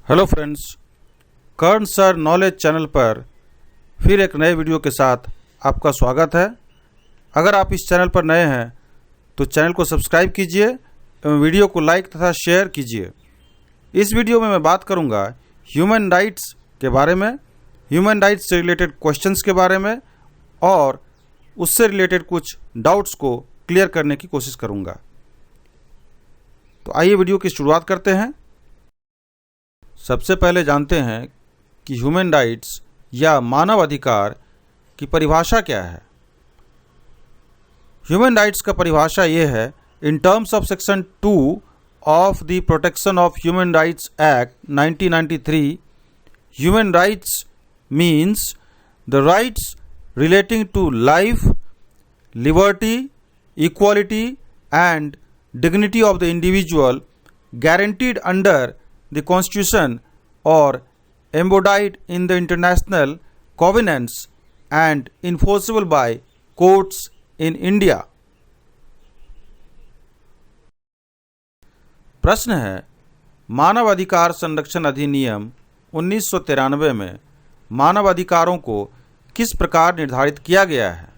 Hello friends, कर्ण sir knowledge channel पर फिर एक नए वीडियो के साथ आपका स्वागत है। अगर आप इस चैनल पर नए हैं तो चैनल को सब्सक्राइब कीजिए एवं वीडियो को लाइक तथा शेयर कीजिए। इस वीडियो में मैं बात करूंगा ह्यूमन राइट्स के बारे में, ह्यूमन राइट्स से रिलेटेड क्वेश्चंस के बारे में और उससे रिलेटेड कुछ डाउट्स को क्लियर करने की कोशिश करूंगा। तो आइए वीडियो की शुरुआत करते हैं। सबसे पहले जानते हैं कि ह्यूमन राइट्स या मानव अधिकार की परिभाषा क्या है। ह्यूमन राइट्स का परिभाषा ये है, in terms of section 2 of the protection of human rights act 1993, human rights means the rights relating to life, liberty, equality and dignity of the individual guaranteed under the Constitution or embodied in the international covenants and enforceable by courts in India। प्रश्न है, मानव अधिकार संरक्षण अधिनियम 1993 में मानव अधिकारों को किस प्रकार निर्धारित किया गया है।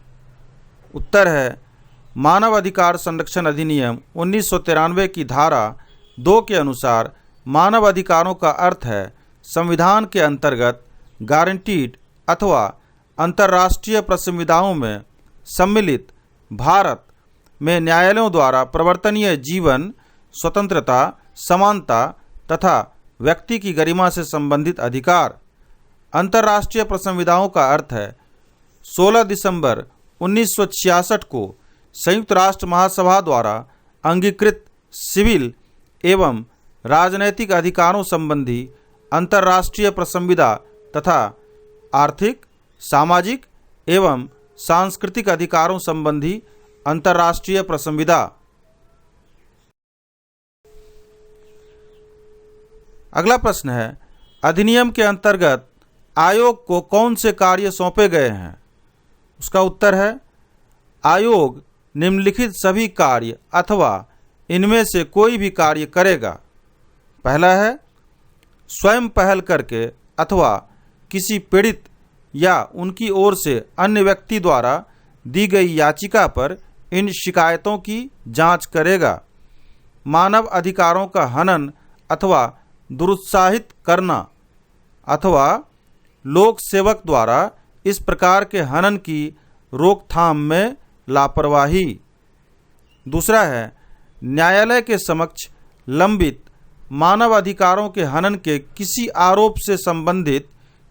उत्तर है, मानव अधिकार संरक्षण अधिनियम 1993 की धारा 2 के अनुसार मानव अधिकारों का अर्थ है संविधान के अंतर्गत गारंटीड अथवा अंतर्राष्ट्रीय प्रसंविधाओं में सम्मिलित भारत में न्यायालयों द्वारा प्रवर्तनीय जीवन, स्वतंत्रता, समानता तथा व्यक्ति की गरिमा से संबंधित अधिकार। अंतर्राष्ट्रीय प्रसंविधाओं का अर्थ है 16 दिसंबर 1966 को संयुक्त राष्ट्र महासभा द्वारा अंगीकृत सिविल एवं राजनैतिक अधिकारों संबंधी अंतर्राष्ट्रीय प्रसंविधा तथा आर्थिक, सामाजिक एवं सांस्कृतिक अधिकारों संबंधी अंतर्राष्ट्रीय प्रसंविधा। अगला प्रश्न है, अधिनियम के अंतर्गत आयोग को कौन से कार्य सौंपे गए हैं। उसका उत्तर है, आयोग निम्नलिखित सभी कार्य अथवा इनमें से कोई भी कार्य करेगा। पहला है, स्वयं पहल करके अथवा किसी पीड़ित या उनकी ओर से अन्य व्यक्ति द्वारा दी गई याचिका पर इन शिकायतों की जांच करेगा। मानव अधिकारों का हनन अथवा दुरुत्साहित करना अथवा लोक सेवक द्वारा इस प्रकार के हनन की रोकथाम में लापरवाही। दूसरा है, न्यायालय के समक्ष लंबित मानव अधिकारों के हनन के किसी आरोप से संबंधित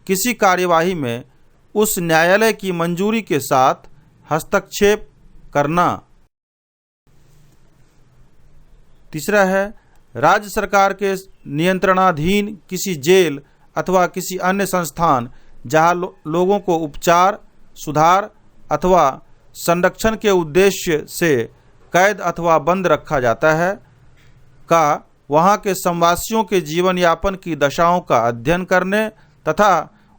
किसी कार्यवाही में उस न्यायालय की मंजूरी के साथ हस्तक्षेप करना। तीसरा है, राज्य सरकार के नियंत्रणाधीन किसी जेल अथवा किसी अन्य संस्थान जहां लोगों को उपचार, सुधार अथवा संरक्षण के उद्देश्य से कैद अथवा बंद रखा जाता है का वहां के संवासियों के जीवन यापन की दशाओं का अध्ययन करने तथा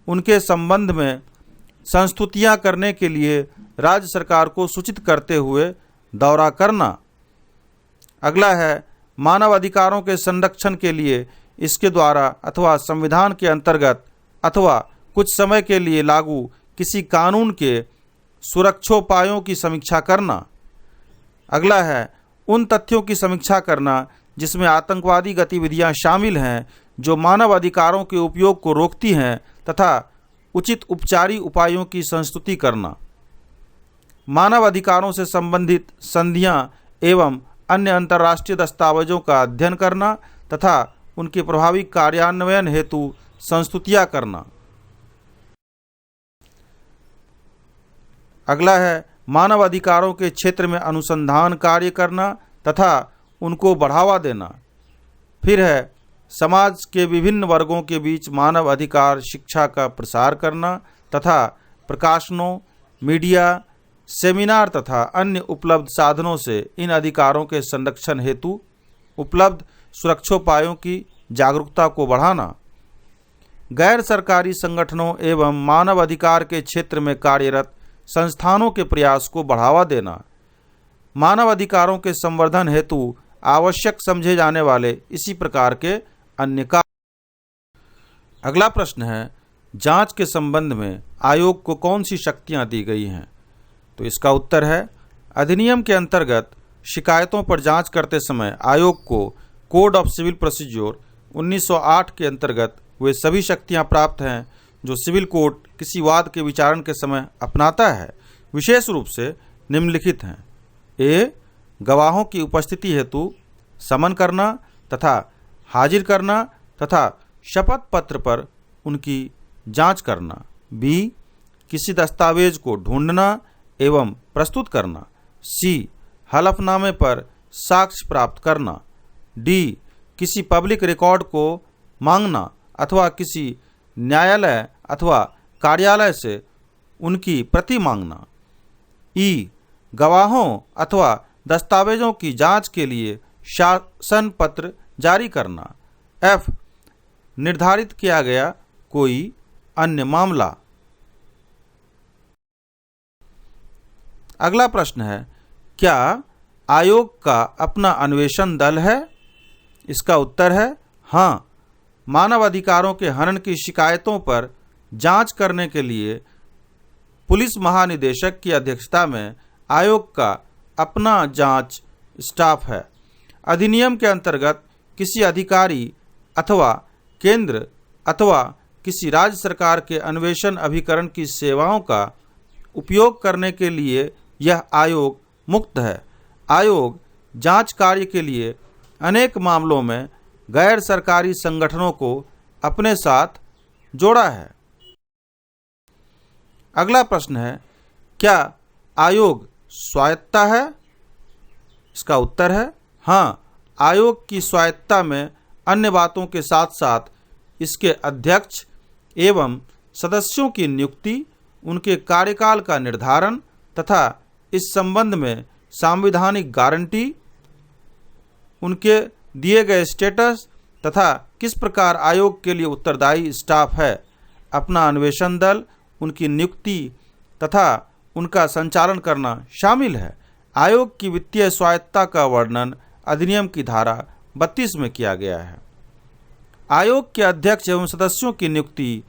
उनके संबंध में संस्तुतियां करने के लिए राज्य सरकार को सूचित करते हुए दौरा करना। अगला है, मानव अधिकारों के संरक्षण के लिए इसके द्वारा अथवा संविधान के अंतर्गत अथवा कुछ समय के लिए लागू किसी कानून के सुरक्षोपायों की समीक्षा करना। अगला है, उन तथ्यों की समीक्षा करना जिसमें आतंकवादी गतिविधियां शामिल हैं जो मानव अधिकारों के उपयोग को रोकती हैं तथा उचित उपचारी उपायों की संस्तुति करना। मानव अधिकारों से संबंधित संधियां एवं अन्य अंतर्राष्ट्रीय दस्तावेजों का अध्ययन करना तथा उनके प्रभावी कार्यान्वयन हेतु संस्तुतियां करना। अगला है, मानव अधिकारों के क्षेत्र में अनुसंधान कार्य करना तथा उनको बढ़ावा देना। फिर है, समाज के विभिन्न वर्गों के बीच मानव अधिकार शिक्षा का प्रसार करना तथा प्रकाशनों, मीडिया, सेमिनार तथा अन्य उपलब्ध साधनों से इन अधिकारों के संरक्षण हेतु उपलब्ध सुरक्षोपायों की जागरूकता को बढ़ाना। गैर सरकारी संगठनों एवं मानव अधिकार के क्षेत्र में कार्यरत संस्थानों के प्रयास को बढ़ावा देना। मानव अधिकारों के संवर्धन हेतु आवश्यक समझे जाने वाले इसी प्रकार के अन्य कार्य। अगला प्रश्न है, जांच के संबंध में आयोग को कौन सी शक्तियां दी गई हैं? तो इसका उत्तर है, अधिनियम के अंतर्गत शिकायतों पर जांच करते समय आयोग को कोड ऑफ सिविल प्रोसीजर 1908 के अंतर्गत वे सभी शक्तियां प्राप्त हैं जो सिविल कोर्ट किसी वाद के विचारण के समय अपनाता है। विशेष रूप से निम्नलिखित हैं: ए, गवाहों की उपस्थिति हेतु समन करना तथा हाजिर करना तथा शपथ पत्र पर उनकी जांच करना। बी, किसी दस्तावेज को ढूंढना एवं प्रस्तुत करना। सी, हलफनामे पर साक्ष्य प्राप्त करना। डी, किसी पब्लिक रिकॉर्ड को मांगना अथवा किसी न्यायालय अथवा कार्यालय से उनकी प्रति मांगना। ई, गवाहों अथवा दस्तावेजों की जांच के लिए शासन पत्र जारी करना। एफ, निर्धारित किया गया कोई अन्य मामला। अगला प्रश्न है, क्या आयोग का अपना अन्वेषण दल है? इसका उत्तर है हाँ। मानव अधिकारों के हनन की शिकायतों पर जांच करने के लिए पुलिस महानिदेशक की अध्यक्षता में आयोग का अपना जांच स्टाफ है। अधिनियम के अंतर्गत किसी अधिकारी अथवा केंद्र अथवा किसी राज्य सरकार के अन्वेषण अभिकरण की सेवाओं का उपयोग करने के लिए यह आयोग मुक्त है। आयोग जांच कार्य के लिए अनेक मामलों में गैर सरकारी संगठनों को अपने साथ जोड़ा है। अगला प्रश्न है, क्या आयोग स्वायत्ता है? इसका उत्तर है हाँ। आयोग की स्वायत्ता में अन्य बातों के साथ साथ इसके अध्यक्ष एवं सदस्यों की नियुक्ति, उनके कार्यकाल का निर्धारण तथा इस संबंध में संवैधानिक गारंटी, उनके दिए गए स्टेटस तथा किस प्रकार आयोग के लिए उत्तरदायी स्टाफ है, अपना अन्वेषण दल, उनकी नियुक्ति तथा उनका संचालन करना शामिल है। आयोग की वित्तीय स्वायत्ता का वर्णन अधिनियम की धारा 32 में किया गया है। आयोग के अध्यक्ष एवं सदस्यों की नियुक्ति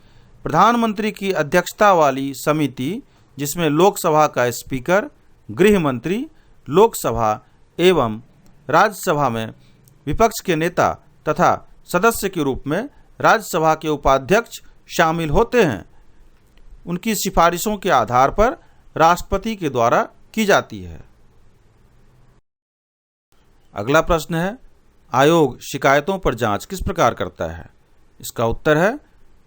प्रधानमंत्री की अध्यक्षता वाली समिति, जिसमें लोकसभा का स्पीकर, गृह मंत्री, लोकसभा एवं राज्यसभा में विपक्ष के नेता तथा सदस्य के रूप में राज्यसभा के उपाध्यक्ष शामिल होते हैं। उनकी सिफारिशों के आधार पर राष्ट्रपति के द्वारा की जाती है। अगला प्रश्न है, आयोग शिकायतों पर जांच किस प्रकार करता है? इसका उत्तर है,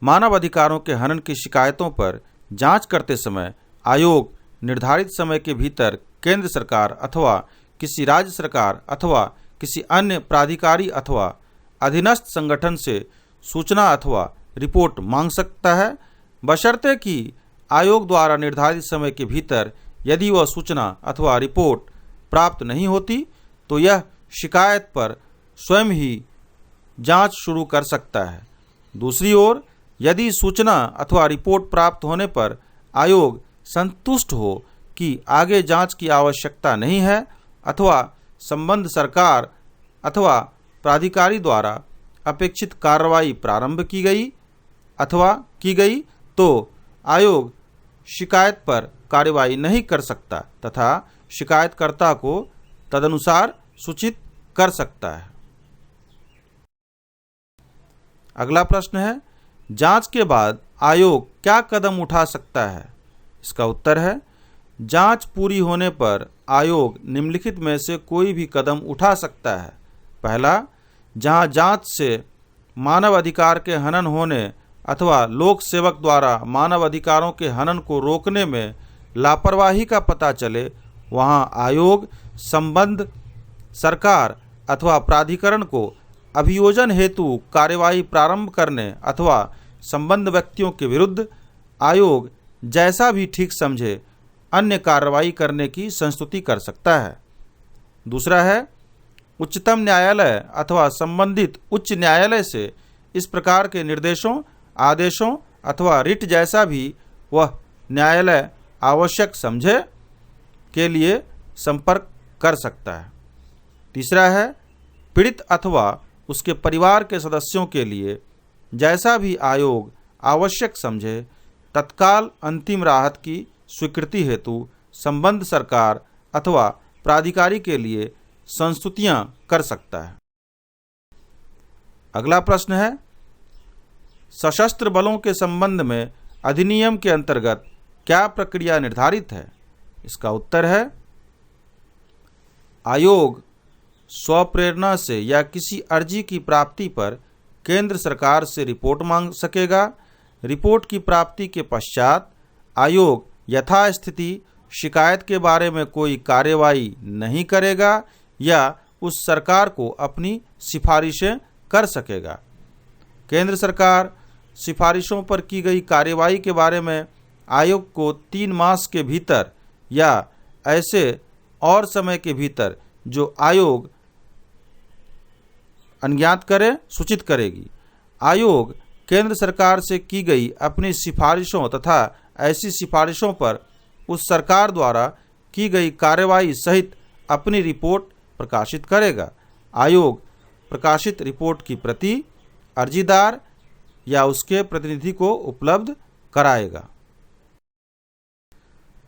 मानव अधिकारों के हनन की शिकायतों पर जांच करते समय आयोग निर्धारित समय के भीतर केंद्र सरकार अथवा किसी राज्य सरकार अथवा किसी अन्य प्राधिकारी अथवा अधीनस्थ संगठन से सूचना अथवा रिपोर्ट मांग सकता है, बशर्ते कि आयोग द्वारा निर्धारित समय के भीतर यदि वह सूचना अथवा रिपोर्ट प्राप्त नहीं होती तो यह शिकायत पर स्वयं ही जांच शुरू कर सकता है। दूसरी ओर, यदि सूचना अथवा रिपोर्ट प्राप्त होने पर आयोग संतुष्ट हो कि आगे जांच की आवश्यकता नहीं है अथवा संबद्ध सरकार अथवा प्राधिकारी द्वारा अपेक्षित कार्रवाई प्रारंभ की गई तो आयोग शिकायत पर कार्रवाई नहीं कर सकता तथा शिकायतकर्ता को तदनुसार सूचित कर सकता है। अगला प्रश्न है, जांच के बाद आयोग क्या कदम उठा सकता है? इसका उत्तर है, जांच पूरी होने पर आयोग निम्नलिखित में से कोई भी कदम उठा सकता है। पहला, जहां जांच से मानव अधिकार के हनन होने अथवा लोक सेवक द्वारा मानव अधिकारों के हनन को रोकने में लापरवाही का पता चले, वहां आयोग संबद्ध सरकार अथवा प्राधिकरण को अभियोजन हेतु कार्यवाही प्रारंभ करने अथवा संबद्ध व्यक्तियों के विरुद्ध आयोग जैसा भी ठीक समझे अन्य कार्रवाई करने की संस्तुति कर सकता है। दूसरा है, उच्चतम न्यायालय अथवा संबंधित उच्च न्यायालय से इस प्रकार के निर्देशों, आदेशों अथवा रिट जैसा भी वह न्यायालय आवश्यक समझे के लिए संपर्क कर सकता है। तीसरा है, पीड़ित अथवा उसके परिवार के सदस्यों के लिए जैसा भी आयोग आवश्यक समझे तत्काल अंतिम राहत की स्वीकृति हेतु संबद्ध सरकार अथवा प्राधिकारी के लिए संस्तुतियां कर सकता है। अगला प्रश्न है, सशस्त्र बलों के संबंध में अधिनियम के अंतर्गत क्या प्रक्रिया निर्धारित है? इसका उत्तर है, आयोग स्वप्रेरणा से या किसी अर्जी की प्राप्ति पर केंद्र सरकार से रिपोर्ट मांग सकेगा। रिपोर्ट की प्राप्ति के पश्चात आयोग यथास्थिति शिकायत के बारे में कोई कार्यवाही नहीं करेगा या उस सरकार को अपनी सिफारिशें कर सकेगा। केंद्र सरकार सिफारिशों पर की गई कार्यवाही के बारे में आयोग को 3 मास के भीतर या ऐसे और समय के भीतर जो आयोग अज्ञात करे सूचित करेगी। आयोग केंद्र सरकार से की गई अपनी सिफारिशों तथा ऐसी सिफारिशों पर उस सरकार द्वारा की गई कार्यवाही सहित अपनी रिपोर्ट प्रकाशित करेगा। आयोग प्रकाशित रिपोर्ट की प्रति अर्जीदार या उसके प्रतिनिधि को उपलब्ध कराएगा।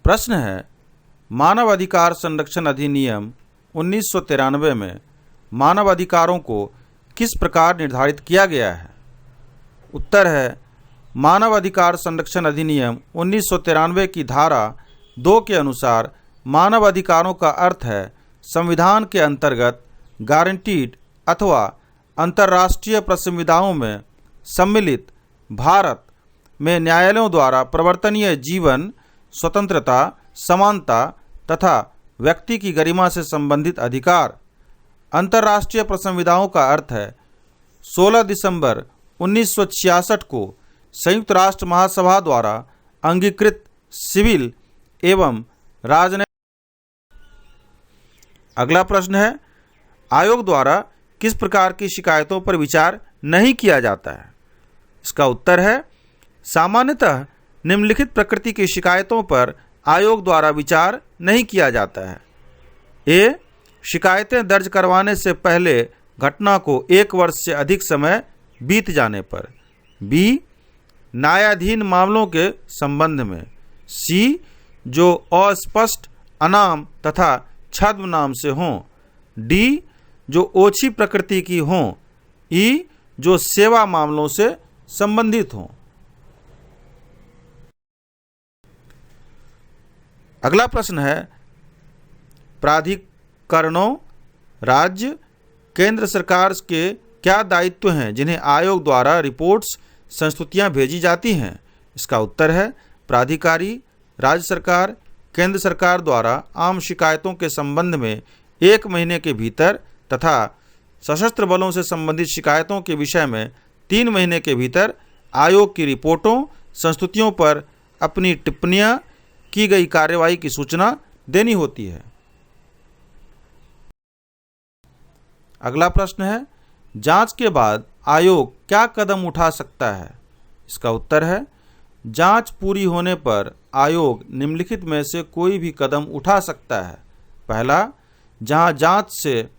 प्रश्न है, मानव अधिकार संरक्षण अधिनियम 1993 में मानव अधिकारों को किस प्रकार निर्धारित किया गया है? उत्तर है, मानव अधिकार संरक्षण अधिनियम 1993 की धारा 2 के अनुसार मानव अधिकारों का अर्थ है संविधान के अंतर्गत गारंटीड अथवा अंतर्राष्ट्रीय प्रसंविधाओं में सम्मिलित भारत में न्यायालयों द्वारा प्रवर्तनीय जीवन, स्वतंत्रता, समानता तथा व्यक्ति की गरिमा से संबंधित अधिकार। अंतर्राष्ट्रीय प्रसंविधाओं का अर्थ है 16 दिसंबर 1966 को संयुक्त राष्ट्र महासभा द्वारा अंगीकृत सिविल एवं राजनैतिक। अगला प्रश्न है, आयोग द्वारा किस प्रकार की शिकायतों पर विचार नहीं किया जाता है? इसका उत्तर है, सामान्यतः निम्नलिखित प्रकृति की शिकायतों पर आयोग द्वारा विचार नहीं किया जाता है। ए, शिकायतें दर्ज करवाने से पहले घटना को 1 वर्ष से अधिक समय बीत जाने पर। बी, न्यायाधीन मामलों के संबंध में। सी, जो अस्पष्ट, अनाम तथा छद्म नाम से हों। डी, जो ओछी प्रकृति की हों। ई, जो सेवा मामलों से संबंधित हों। अगला प्रश्न है, प्राधिकरणों, राज्य, केंद्र सरकार के क्या दायित्व हैं जिन्हें आयोग द्वारा रिपोर्ट्स, संस्तुतियां भेजी जाती हैं? इसका उत्तर है, प्राधिकारी, राज्य सरकार, केंद्र सरकार द्वारा आम शिकायतों के संबंध में 1 महीने के भीतर तथा सशस्त्र बलों से संबंधित शिकायतों के विषय में 3 महीने के भीतर आयोग की रिपोर्टों, संस्तुतियों पर अपनी टिप्पणियां, की गई कार्यवाही की सूचना देनी होती है। अगला प्रश्न है, जांच के बाद आयोग क्या कदम उठा सकता है? इसका उत्तर है, जांच पूरी होने पर आयोग निम्नलिखित में से कोई भी कदम उठा सकता है। पहला, जहां जांच से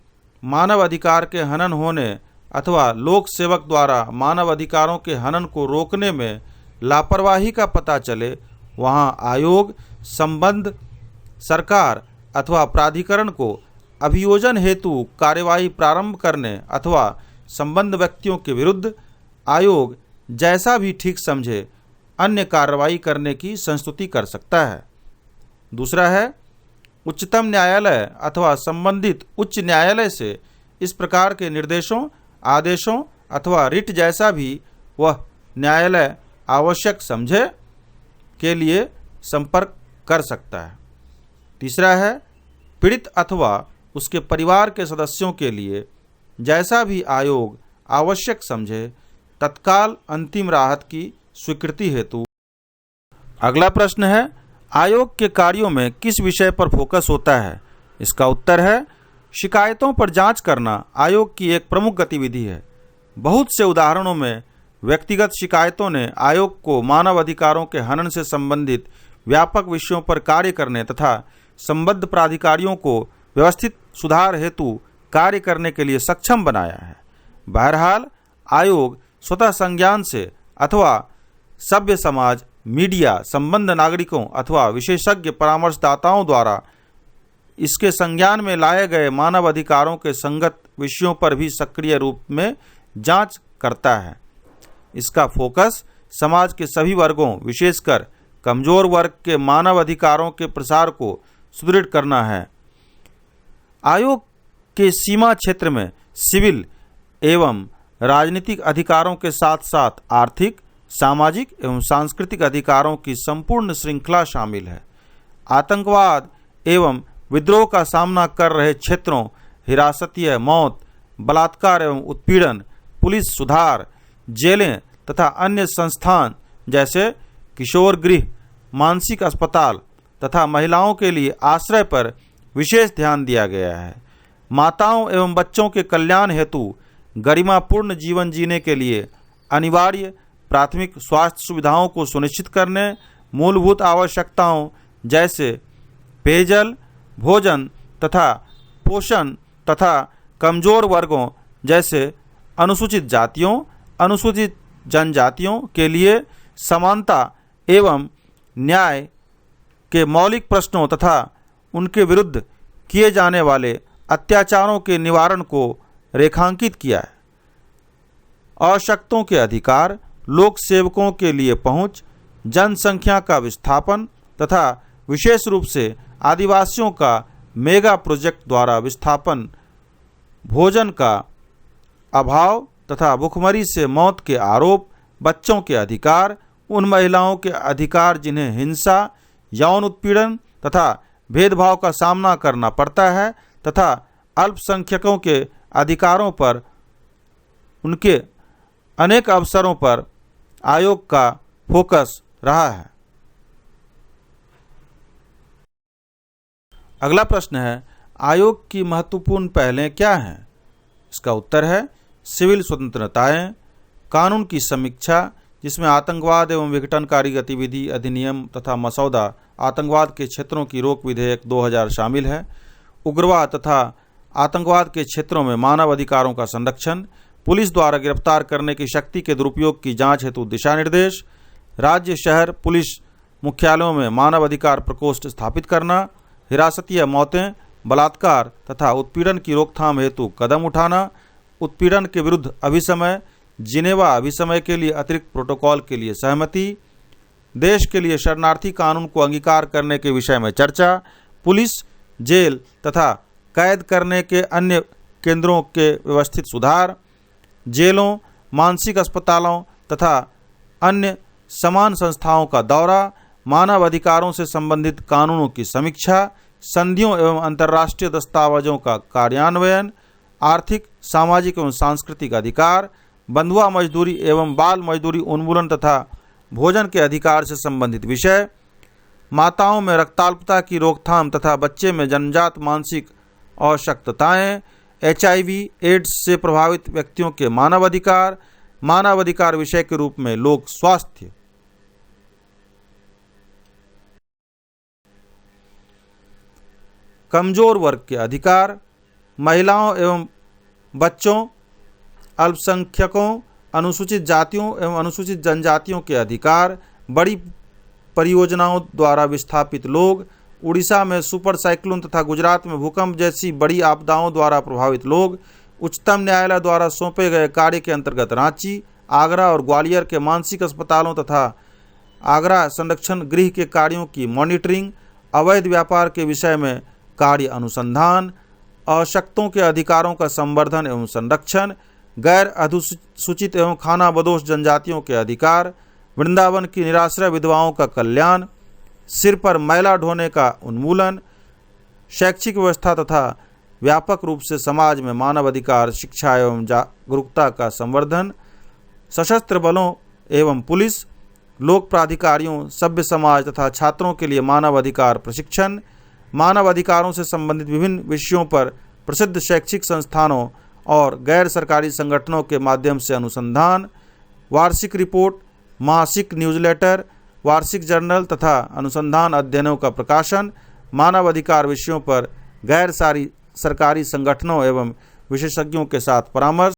मानव अधिकार के हनन होने अथवा लोक सेवक द्वारा मानव अधिकारों के हनन को रोकने में लापरवाही का पता चले, वहां आयोग संबद्ध सरकार अथवा प्राधिकरण को अभियोजन हेतु कार्यवाही प्रारंभ करने अथवा संबद्ध व्यक्तियों के विरुद्ध आयोग जैसा भी ठीक समझे अन्य कार्रवाई करने की संस्तुति कर सकता है। दूसरा है, उच्चतम न्यायालय अथवा संबंधित उच्च न्यायालय से इस प्रकार के निर्देशों, आदेशों अथवा रिट जैसा भी वह न्यायालय आवश्यक समझे के लिए संपर्क कर सकता है। तीसरा है, पीड़ित अथवा उसके परिवार के सदस्यों के लिए जैसा भी आयोग आवश्यक समझे तत्काल अंतिम राहत की स्वीकृति हेतु। अगला प्रश्न है, आयोग के कार्यों में किस विषय पर फोकस होता है? इसका उत्तर है, शिकायतों पर जांच करना आयोग की एक प्रमुख गतिविधि है। बहुत से उदाहरणों में व्यक्तिगत शिकायतों ने आयोग को मानव अधिकारों के हनन से संबंधित व्यापक विषयों पर कार्य करने तथा संबद्ध प्राधिकारियों को व्यवस्थित सुधार हेतु कार्य करने के लिए सक्षम बनाया है। बहरहाल, आयोग स्वतः संज्ञान से अथवा सभ्य समाज, मीडिया, संबद्ध नागरिकों अथवा विशेषज्ञ परामर्शदाताओं द्वारा इसके संज्ञान में लाए गए मानव अधिकारों के संगत विषयों पर भी सक्रिय रूप में जांच करता है। इसका फोकस समाज के सभी वर्गों, विशेषकर कमजोर वर्ग के मानव अधिकारों के प्रसार को सुदृढ़ करना है। आयोग के सीमा क्षेत्र में सिविल एवं राजनीतिक अधिकारों के साथ साथ आर्थिक, सामाजिक एवं सांस्कृतिक अधिकारों की संपूर्ण श्रृंखला शामिल है। आतंकवाद एवं विद्रोह का सामना कर रहे क्षेत्रों, हिरासतीय मौत, बलात्कार एवं उत्पीड़न, पुलिस सुधार, जेलें तथा अन्य संस्थान जैसे किशोर गृह, मानसिक अस्पताल तथा महिलाओं के लिए आश्रय पर विशेष ध्यान दिया गया है। माताओं एवं बच्चों के कल्याण हेतु गरिमापूर्ण जीवन जीने के लिए अनिवार्य प्राथमिक स्वास्थ्य सुविधाओं को सुनिश्चित करने, मूलभूत आवश्यकताओं जैसे पेयजल, भोजन तथा पोषण तथा कमजोर वर्गों जैसे अनुसूचित जातियों, अनुसूचित जनजातियों के लिए समानता एवं न्याय के मौलिक प्रश्नों तथा उनके विरुद्ध किए जाने वाले अत्याचारों के निवारण को रेखांकित किया है। अशक्तों के अधिकार, लोक सेवकों के लिए पहुंच, जनसंख्या का विस्थापन तथा विशेष रूप से आदिवासियों का मेगा प्रोजेक्ट द्वारा विस्थापन, भोजन का अभाव तथा भुखमरी से मौत के आरोप, बच्चों के अधिकार, उन महिलाओं के अधिकार जिन्हें हिंसा, यौन उत्पीड़न तथा भेदभाव का सामना करना पड़ता है तथा अल्पसंख्यकों के अधिकारों पर उनके अनेक अवसरों पर आयोग का फोकस रहा है। अगला प्रश्न है, आयोग की महत्वपूर्ण पहलें क्या हैं? इसका उत्तर है सिविल स्वतंत्रताएं, कानून की समीक्षा जिसमें आतंकवाद एवं विघटनकारी गतिविधि अधिनियम तथा मसौदा आतंकवाद के क्षेत्रों की रोक विधेयक 2000 शामिल है, उग्रवाद तथा आतंकवाद के क्षेत्रों में मानव अधिकारों का संरक्षण, पुलिस द्वारा गिरफ्तार करने की शक्ति के दुरुपयोग की जांच हेतु दिशा निर्देश, राज्य शहर पुलिस मुख्यालयों में मानव अधिकार प्रकोष्ठ स्थापित करना, हिरासतीय मौतें, बलात्कार तथा उत्पीड़न की रोकथाम हेतु कदम उठाना, उत्पीड़न के विरुद्ध अभिसमय, जिनेवा अभिसमय के लिए अतिरिक्त प्रोटोकॉल के लिए सहमति, देश के लिए शरणार्थी कानून को अंगीकार करने के विषय में चर्चा, पुलिस, जेल तथा कैद करने के अन्य केंद्रों के व्यवस्थित सुधार, जेलों, मानसिक अस्पतालों तथा अन्य समान संस्थाओं का दौरा, मानव अधिकारों से संबंधित कानूनों की समीक्षा, संधियों एवं अंतर्राष्ट्रीय दस्तावेजों का कार्यान्वयन, आर्थिक, सामाजिक एवं सांस्कृतिक अधिकार, बंधुआ मजदूरी एवं बाल मजदूरी उन्मूलन तथा भोजन के अधिकार से संबंधित विषय, माताओं में रक्ताल्पता की रोकथाम तथा बच्चे में जन्मजात मानसिक अशक्तताएं, HIV एड्स से प्रभावित व्यक्तियों के मानव अधिकार विषय के रूप में लोक स्वास्थ्य। कमजोर वर्ग के अधिकार, महिलाओं एवं बच्चों, अल्पसंख्यकों, अनुसूचित जातियों एवं अनुसूचित जनजातियों के अधिकार, बड़ी परियोजनाओं द्वारा विस्थापित लोग, उड़ीसा में सुपर साइक्लोन तथा गुजरात में भूकंप जैसी बड़ी आपदाओं द्वारा प्रभावित लोग, उच्चतम न्यायालय द्वारा सौंपे गए कार्य के अंतर्गत रांची, आगरा और ग्वालियर के मानसिक अस्पतालों तथा आगरा संरक्षण गृह के कार्यों की मॉनिटरिंग, अवैध व्यापार के विषय में कार्य अनुसंधान, अशक्तों के अधिकारों का संवर्धन एवं संरक्षण, गैर अधिसूचित एवं खानाबदोश जनजातियों के अधिकार, वृंदावन की निराश्रय विधवाओं का कल्याण, सिर पर मैला ढोने का उन्मूलन, शैक्षिक व्यवस्था तथा व्यापक रूप से समाज में मानव अधिकार, शिक्षा एवं जागरूकता का संवर्धन, सशस्त्र बलों एवं पुलिस, लोक प्राधिकारियों, सभ्य समाज तथा छात्रों के लिए मानव अधिकार प्रशिक्षण, मानव अधिकारों से संबंधित विभिन्न विषयों पर प्रसिद्ध शैक्षिक संस्थानों और गैर सरकारी संगठनों के माध्यम से अनुसंधान, वार्षिक रिपोर्ट, मासिक न्यूज़लेटर, वार्षिक जर्नल तथा अनुसंधान अध्ययनों का प्रकाशन, मानव अधिकार विषयों पर गैर सरकारी संगठनों एवं विशेषज्ञों के साथ परामर्श,